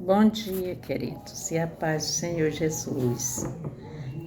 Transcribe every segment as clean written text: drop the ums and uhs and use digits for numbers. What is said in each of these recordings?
Bom dia, queridos, e a paz do Senhor Jesus.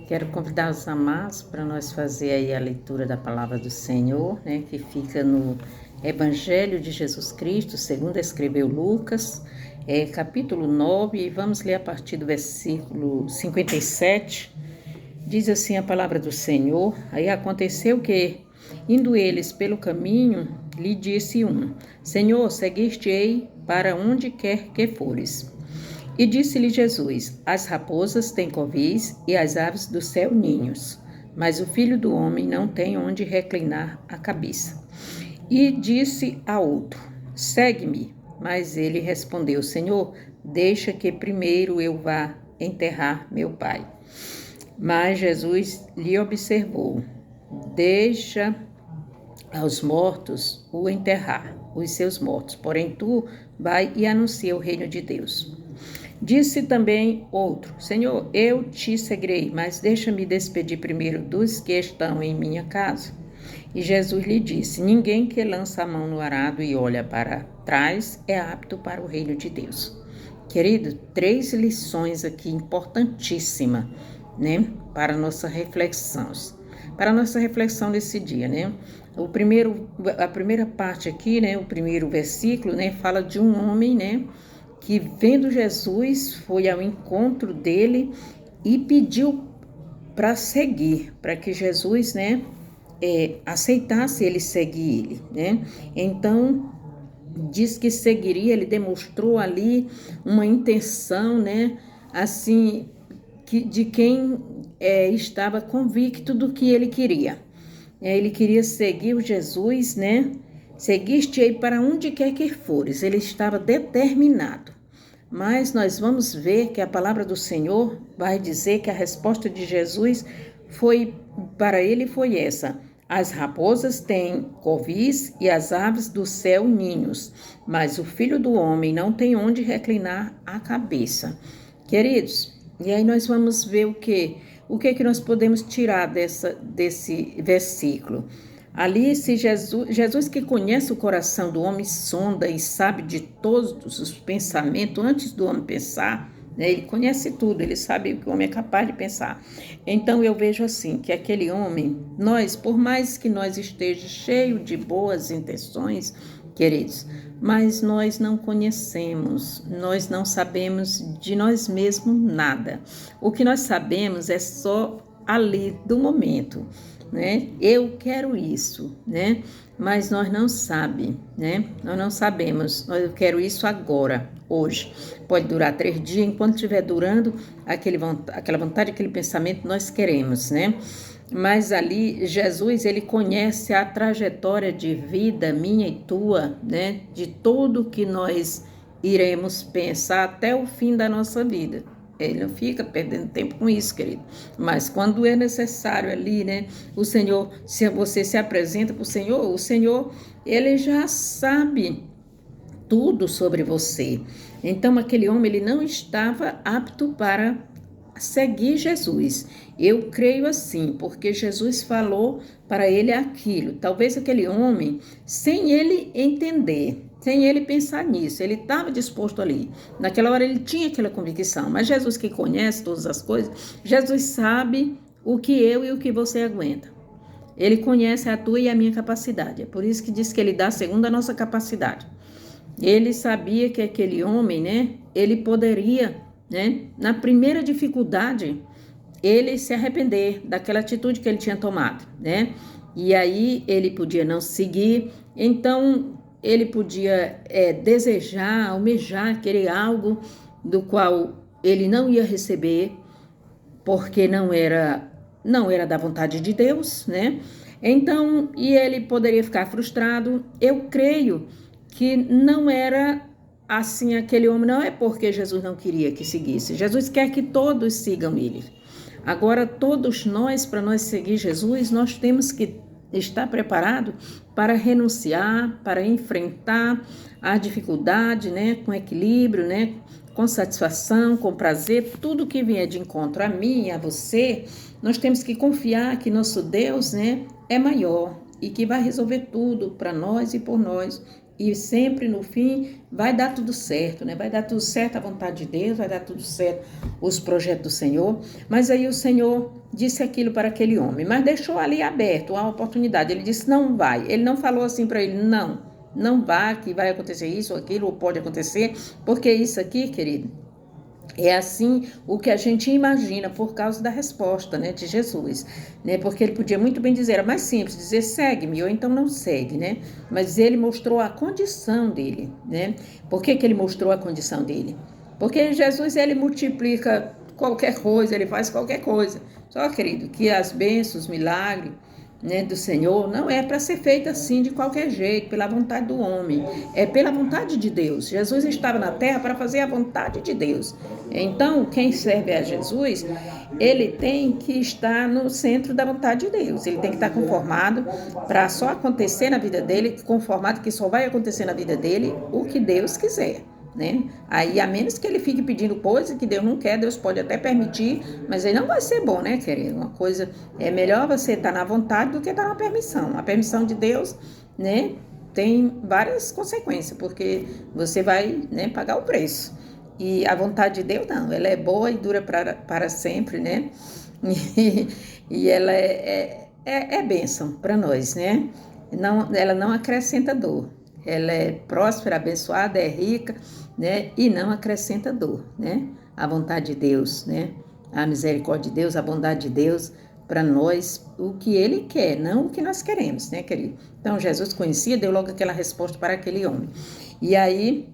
Quero convidar os amados para nós fazer aí a leitura da palavra do Senhor, né, que fica no Evangelho de Jesus Cristo, segundo escreveu Lucas, capítulo 9, e vamos ler a partir do versículo 57. Diz assim a palavra do Senhor: Aí aconteceu que, indo eles pelo caminho, lhe disse um: Senhor, seguir-te-ei para onde quer que fores. E disse-lhe Jesus: As raposas têm covis e as aves do céu ninhos, mas o Filho do homem não tem onde reclinar a cabeça. E disse a outro: Segue-me. Mas ele respondeu: Senhor, deixa que primeiro eu vá enterrar meu pai. Mas Jesus lhe observou: Deixa aos mortos o enterrar, os seus mortos. Porém, tu vai e anuncia o reino de Deus. Disse também outro: Senhor, eu te seguirei, mas deixa-me despedir primeiro dos que estão em minha casa. E Jesus lhe disse: Ninguém que lança a mão no arado e olha para trás é apto para o reino de Deus. Querido, 3 lições aqui importantíssimas, né, para nossa reflexão. Para nossa reflexão desse dia, né? A primeira parte aqui, né, o primeiro versículo, né, fala de um homem, né, que vendo Jesus foi ao encontro dele e pediu para seguir, para que Jesus, né, aceitasse ele seguir ele, né? Então diz que seguiria, ele demonstrou ali uma intenção, né, assim, de quem estava convicto do que ele queria. Ele queria seguir o Jesus, né? Seguiste-ei para onde quer que fores. Ele estava determinado. Mas nós vamos ver que a palavra do Senhor vai dizer que a resposta de Jesus para ele foi essa: as raposas têm covis e as aves do céu ninhos, mas o Filho do homem não tem onde reclinar a cabeça. Queridos, e aí nós vamos ver o que nós podemos tirar desse versículo. Ali, se Jesus que conhece o coração do homem, sonda e sabe de todos os pensamentos antes do homem pensar, né? Ele conhece tudo, ele sabe o que o homem é capaz de pensar. Então eu vejo assim, que aquele homem, por mais que nós estejamos cheios de boas intenções, queridos, mas nós não conhecemos, nós não sabemos de nós mesmos nada. O que nós sabemos é só ali do momento, né? Eu quero isso, né? Mas nós não sabemos, né? Nós não sabemos. Eu quero isso agora, hoje. Pode durar 3 dias, enquanto estiver durando aquela vontade, aquele pensamento, nós queremos, né? Mas ali, Jesus, ele conhece a trajetória de vida minha e tua, né? De tudo que nós iremos pensar até o fim da nossa vida. Ele não fica perdendo tempo com isso, querido. Mas quando é necessário ali, né? O Senhor, se você se apresenta para o Senhor, ele já sabe tudo sobre você. Então, aquele homem, ele não estava apto para seguir Jesus. Eu creio assim, porque Jesus falou para ele aquilo. Talvez aquele homem, sem ele entender, sem ele pensar nisso, ele estava disposto ali. Naquela hora ele tinha aquela convicção. Mas Jesus, que conhece todas as coisas, Jesus sabe o que eu e o que você aguenta. Ele conhece a tua e a minha capacidade. É por isso que diz que ele dá segundo a nossa capacidade. Ele sabia que aquele homem, né, ele poderia, né, na primeira dificuldade, ele se arrepender daquela atitude que ele tinha tomado, né? E aí ele podia não seguir, então ele podia desejar, almejar, querer algo do qual ele não ia receber, porque não era da vontade de Deus, né? Então, e ele poderia ficar frustrado. Eu creio que não era assim aquele homem, não é porque Jesus não queria que seguisse. Jesus quer que todos sigam ele. Agora, todos nós, para nós seguir Jesus, nós temos que estar preparado para renunciar, para enfrentar a dificuldade, né, com equilíbrio, né, com satisfação, com prazer, tudo que vier de encontro a mim e a você, nós temos que confiar que nosso Deus, né, é maior e que vai resolver tudo para nós e por nós, E sempre no fim vai dar tudo certo, né? Vai dar tudo certo a vontade de Deus, vai dar tudo certo os projetos do Senhor. Mas aí o Senhor disse aquilo para aquele homem, mas deixou ali aberto a oportunidade. Ele disse, não vai. Ele não falou assim para ele, não vá, que vai acontecer isso ou aquilo, ou pode acontecer, porque isso aqui, querido, é assim o que a gente imagina por causa da resposta, né, de Jesus, né, porque ele podia muito bem dizer, era mais simples, dizer segue-me ou então não segue, né, mas ele mostrou a condição dele, né, por que ele mostrou a condição dele? Porque Jesus, ele multiplica qualquer coisa, ele faz qualquer coisa, só querido, que as bênçãos, milagres, né, do Senhor, não é para ser feita assim de qualquer jeito, pela vontade do homem, é pela vontade de Deus. Jesus estava na terra para fazer a vontade de Deus. Então, quem serve a Jesus, ele tem que estar no centro da vontade de Deus, ele tem que estar conformado para só acontecer na vida dele, conformado que só vai acontecer na vida dele o que Deus quiser. Né? Aí, a menos que ele fique pedindo coisa que Deus não quer, Deus pode até permitir, mas aí não vai ser bom, né, querido? Uma coisa, é melhor você estar na vontade do que estar na permissão. A permissão de Deus, né, tem várias consequências, porque você vai, né, pagar o preço. E a vontade de Deus, não, ela é boa e dura para sempre, né? E ela é bênção para nós, né? Não, ela não acrescenta dor. Ela é próspera, abençoada, é rica, né? E não acrescenta dor, né? A vontade de Deus, né? A misericórdia de Deus, a bondade de Deus para nós, o que Ele quer, não o que nós queremos, né, querido? Então, Jesus conhecia, deu logo aquela resposta para aquele homem. E aí,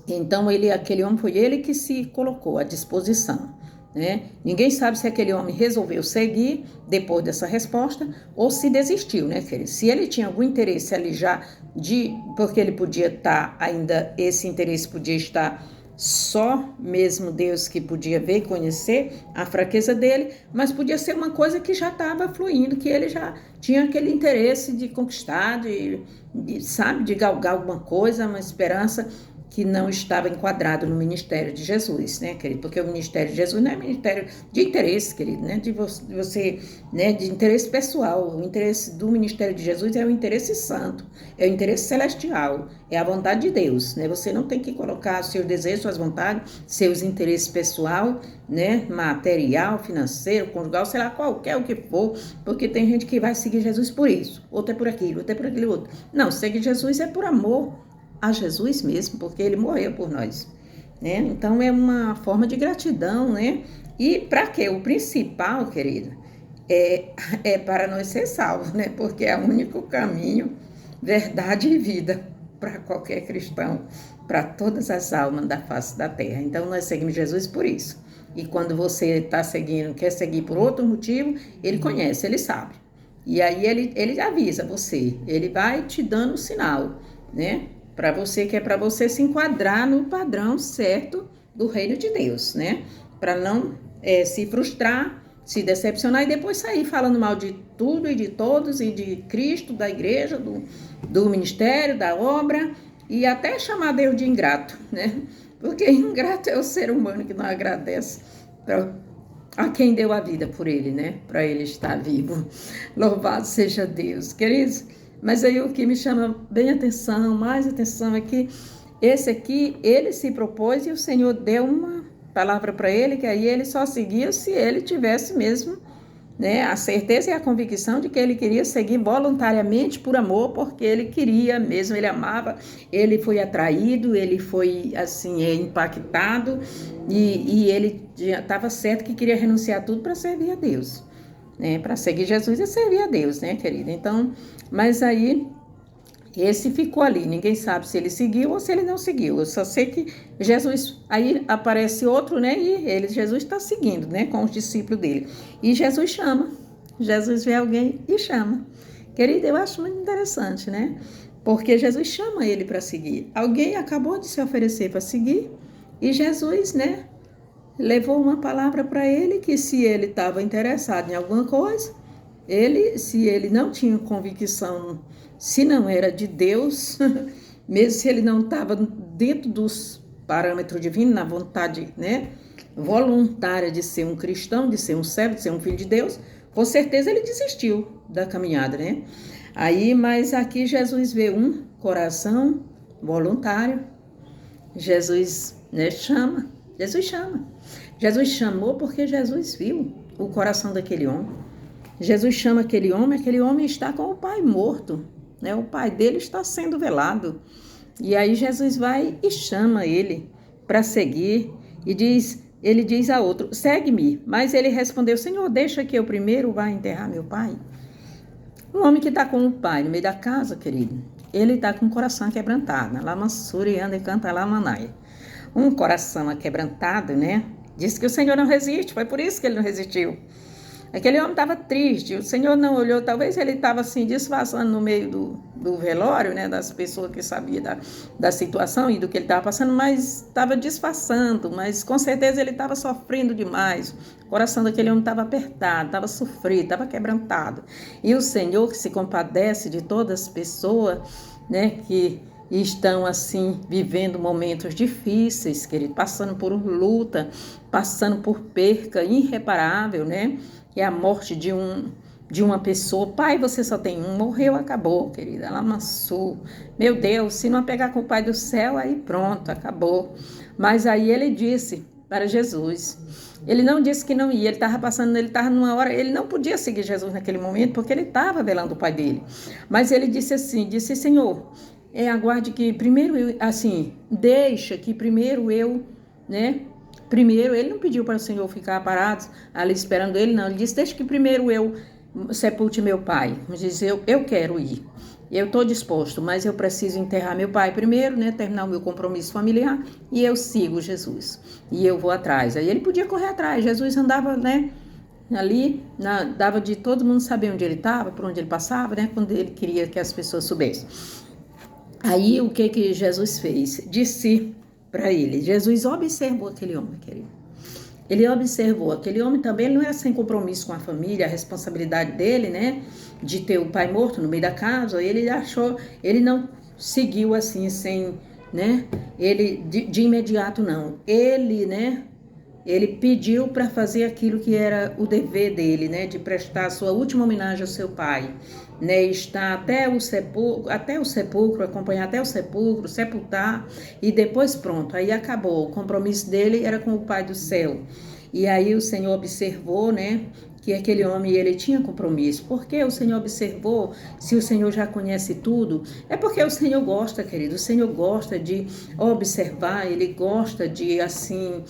então, aquele homem foi ele que se colocou à disposição. Né? Ninguém sabe se aquele homem resolveu seguir depois dessa resposta ou se desistiu, né, querido? Se ele tinha algum interesse ali já porque ele podia estar ainda, esse interesse podia estar só mesmo Deus que podia ver e conhecer a fraqueza dele, mas podia ser uma coisa que já estava fluindo, que ele já tinha aquele interesse de conquistar, sabe, de galgar alguma coisa, uma esperança que não estava enquadrado no ministério de Jesus, né, querido? Porque o ministério de Jesus não é ministério de interesse, querido, né? De você, né, de interesse pessoal. O interesse do ministério de Jesus é o interesse santo, é o interesse celestial, é a vontade de Deus, né? Você não tem que colocar seus desejos, suas vontades, seus interesses pessoal, né, material, financeiro, conjugal, sei lá, qualquer o que for, porque tem gente que vai seguir Jesus por isso, outro é por aquilo, outro é por aquele outro. Não, seguir Jesus é por amor a Jesus mesmo, porque ele morreu por nós, né? Então é uma forma de gratidão, né? E para quê? O principal, querido, é para nós ser salvos, né? Porque é o único caminho, verdade e vida para qualquer cristão, para todas as almas da face da terra. Então nós seguimos Jesus por isso. E quando você está seguindo, quer seguir por outro motivo, ele conhece, ele sabe. E aí ele avisa você, ele vai te dando o sinal, né? Para você, que é para você se enquadrar no padrão certo do reino de Deus, né? Para não se frustrar, se decepcionar e depois sair falando mal de tudo e de todos e de Cristo, da igreja, do ministério, da obra e até chamar Deus de ingrato, né? Porque ingrato é o ser humano que não agradece a quem deu a vida por ele, né? Para ele estar vivo. Louvado seja Deus, queridos. Mas aí o que me chama bem atenção, mais atenção, é que esse aqui, ele se propôs e o Senhor deu uma palavra para ele, que aí ele só seguia se ele tivesse mesmo, né, a certeza e a convicção de que ele queria seguir voluntariamente por amor, porque ele queria mesmo, ele amava, ele foi atraído, ele foi assim, impactado e ele estava certo que queria renunciar a tudo para servir a Deus. Né, para seguir Jesus e servir a Deus, né, querida? Então, mas aí, esse ficou ali, ninguém sabe se ele seguiu ou se ele não seguiu, eu só sei que Jesus, aí aparece outro, né, e Jesus está seguindo, né, com os discípulos dele, e Jesus chama, Jesus vê alguém e chama, querida, eu acho muito interessante, né, porque Jesus chama ele para seguir, alguém acabou de se oferecer para seguir, e Jesus, né, levou uma palavra para ele que se ele estava interessado em alguma coisa, se ele não tinha convicção, se não era de Deus, mesmo se ele não estava dentro dos parâmetros divinos, na vontade, né, voluntária de ser um cristão, de ser um servo, de ser um filho de Deus, com certeza ele desistiu da caminhada, né? Aí, mas aqui Jesus vê um coração voluntário, Jesus, né, chama. Jesus chama. Jesus chamou porque Jesus viu o coração daquele homem. Jesus chama aquele homem está com o pai morto, né? O pai dele está sendo velado. E aí Jesus vai e chama ele para seguir e ele diz a outro, segue-me. Mas ele respondeu, Senhor, deixa que eu primeiro vá enterrar meu pai. Um homem que está com o pai no meio da casa, querido, ele está com o coração quebrantado. Lamassuri anda e canta Lamanai. Um coração aquebrantado, né? Diz que o Senhor não resiste, foi por isso que ele não resistiu. Aquele homem estava triste, o Senhor não olhou, talvez ele estava assim, disfarçando no meio do velório, né, das pessoas que sabiam da situação e do que ele estava passando, mas estava disfarçando, mas com certeza ele estava sofrendo demais. O coração daquele homem estava apertado, estava sofrido, estava quebrantado. E o Senhor que se compadece de todas as pessoas, né, que estão assim vivendo momentos difíceis, querido, passando por luta, passando por perca irreparável, né? Que é a morte de uma pessoa. Pai, você só tem um, morreu, acabou, querida. Ela amassou. Meu Deus, se não pegar com o Pai do céu, aí pronto, acabou. Mas aí ele disse para Jesus. Ele não disse que não ia, ele estava passando, ele estava numa hora, ele não podia seguir Jesus naquele momento, porque ele estava velando o pai dele. Mas ele disse assim, Senhor, aguarde que primeiro eu, assim, deixa que primeiro eu, né? Primeiro, ele não pediu para o Senhor ficar parado ali esperando ele, não. Ele disse, deixa que primeiro eu sepulte meu pai. Ele disse, eu quero ir. Eu estou disposto, mas eu preciso enterrar meu pai primeiro, né? Terminar o meu compromisso familiar e eu sigo Jesus. E eu vou atrás. Aí ele podia correr atrás. Jesus andava, né? Ali, dava de todo mundo saber onde ele estava, por onde ele passava, né? Quando ele queria que as pessoas soubessem. Aí, o que Jesus fez? Disse para ele, Jesus observou aquele homem, querido. Ele observou, aquele homem também, ele não era sem compromisso com a família, a responsabilidade dele, né, de ter o pai morto no meio da casa, ele achou, ele não seguiu assim, sem, né, ele, de imediato não, ele, né, ele pediu para fazer aquilo que era o dever dele, né, de prestar a sua última homenagem ao seu pai, né, estar até o sepulcro, acompanhar até o sepulcro, sepultar e depois pronto, aí acabou, o compromisso dele era com o Pai do céu. E aí o Senhor observou, né, que aquele homem ele tinha compromisso. Porque o Senhor observou, se o Senhor já conhece tudo, é porque o Senhor gosta, querido, o Senhor gosta de observar, ele gosta de assim...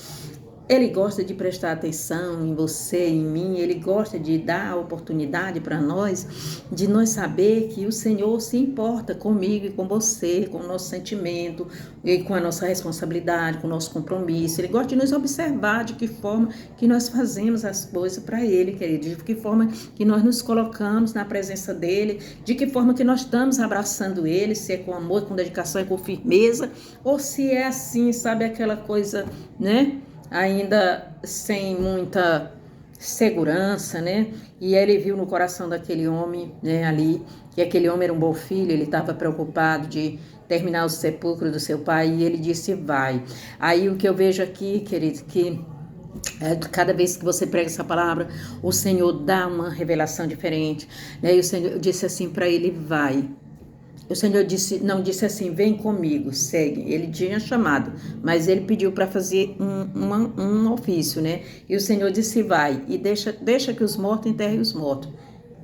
Ele gosta de prestar atenção em você, em mim, ele gosta de dar a oportunidade para nós, de nós saber que o Senhor se importa comigo e com você, com o nosso sentimento, e com a nossa responsabilidade, com o nosso compromisso. Ele gosta de nos observar de que forma que nós fazemos as coisas para Ele, querido, de que forma que nós nos colocamos na presença dEle, de que forma que nós estamos abraçando Ele, se é com amor, com dedicação e com firmeza, ou se é assim, sabe, aquela coisa, né? Ainda sem muita segurança, né? E ele viu no coração daquele homem, né, ali, que aquele homem era um bom filho, ele estava preocupado de terminar o sepulcro do seu pai, e ele disse, vai. Aí o que eu vejo aqui, querido, que cada vez que você prega essa palavra, o Senhor dá uma revelação diferente, né? E o Senhor disse assim para ele, vai. O Senhor não disse assim, vem comigo, segue. Ele tinha chamado, mas ele pediu para fazer um ofício, né? E o Senhor disse, vai, e deixa que os mortos enterrem os mortos.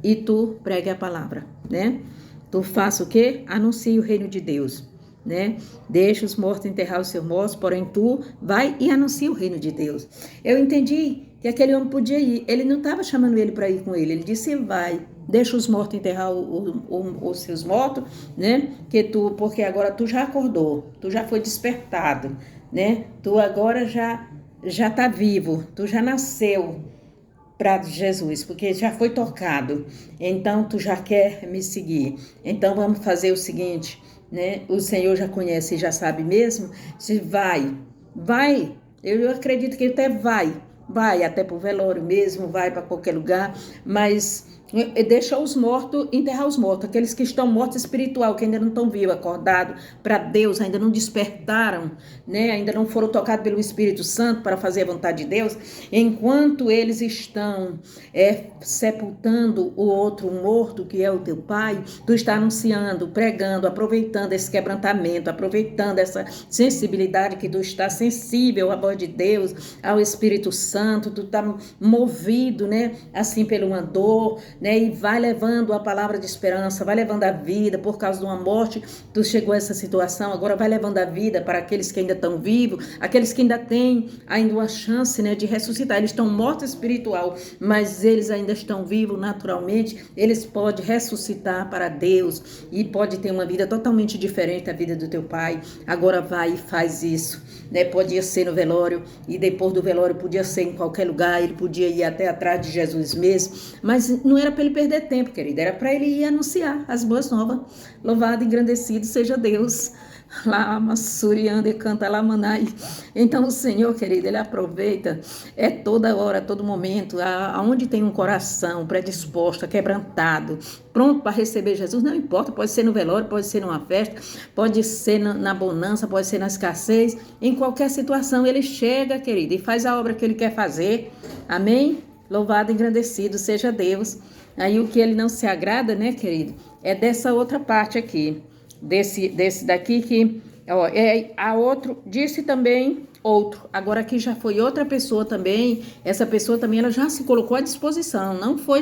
E tu pregue a palavra, né? Tu faça o quê? Anuncie o reino de Deus, né? Deixa os mortos enterrar os seus mortos, porém tu vai e anuncia o reino de Deus. Eu entendi que aquele homem podia ir. Ele não estava chamando ele para ir com ele. Ele disse, vai. Deixa os mortos enterrar os seus mortos, né? Porque agora tu já acordou, tu já foi despertado, né? Tu agora já tá vivo, tu já nasceu para Jesus, porque já foi tocado. Então tu já quer me seguir. Então vamos fazer o seguinte, né? O Senhor já conhece e já sabe mesmo. Se vai. Eu acredito que até vai até para o velório mesmo, vai para qualquer lugar, mas deixa os mortos, enterrar os mortos, aqueles que estão mortos espiritual, que ainda não estão vivos, acordados para Deus, ainda não despertaram, né? Ainda não foram tocados pelo Espírito Santo para fazer a vontade de Deus. Enquanto eles estão sepultando o outro morto, que é o teu pai, tu está anunciando, pregando, aproveitando esse quebrantamento, aproveitando essa sensibilidade que tu está sensível à voz de Deus, ao Espírito Santo, tu está movido, né? Assim pelo uma dor, né? E vai levando a palavra de esperança, vai levando a vida. Por causa de uma morte, tu chegou a essa situação, agora vai levando a vida para aqueles que ainda estão vivos, aqueles que ainda têm ainda uma chance, né, de ressuscitar. Eles estão mortos espiritual, mas eles ainda estão vivos naturalmente. Eles podem ressuscitar para Deus e pode ter uma vida totalmente diferente da vida do teu pai. Agora vai e faz isso, né? Podia ser no velório e depois do velório podia ser em qualquer lugar, ele podia ir até atrás de Jesus mesmo, mas não era para ele perder tempo, querida, era para ele ir anunciar as boas novas. Louvado e engrandecido seja Deus. Lá, Massurianda e canta lá, Manai. Então o Senhor, querido, ele aproveita toda hora, todo momento, aonde tem um coração predisposto, quebrantado, pronto para receber Jesus, não importa, pode ser no velório, pode ser numa festa, pode ser na bonança, pode ser na escassez, em qualquer situação ele chega, querido, e faz a obra que ele quer fazer. Amém? Louvado e engrandecido seja Deus. Aí o que ele não se agrada, né, querido, é dessa outra parte aqui, desse daqui que, ó, a outro, disse também outro, agora aqui já foi outra pessoa também, essa pessoa também ela já se colocou à disposição, não foi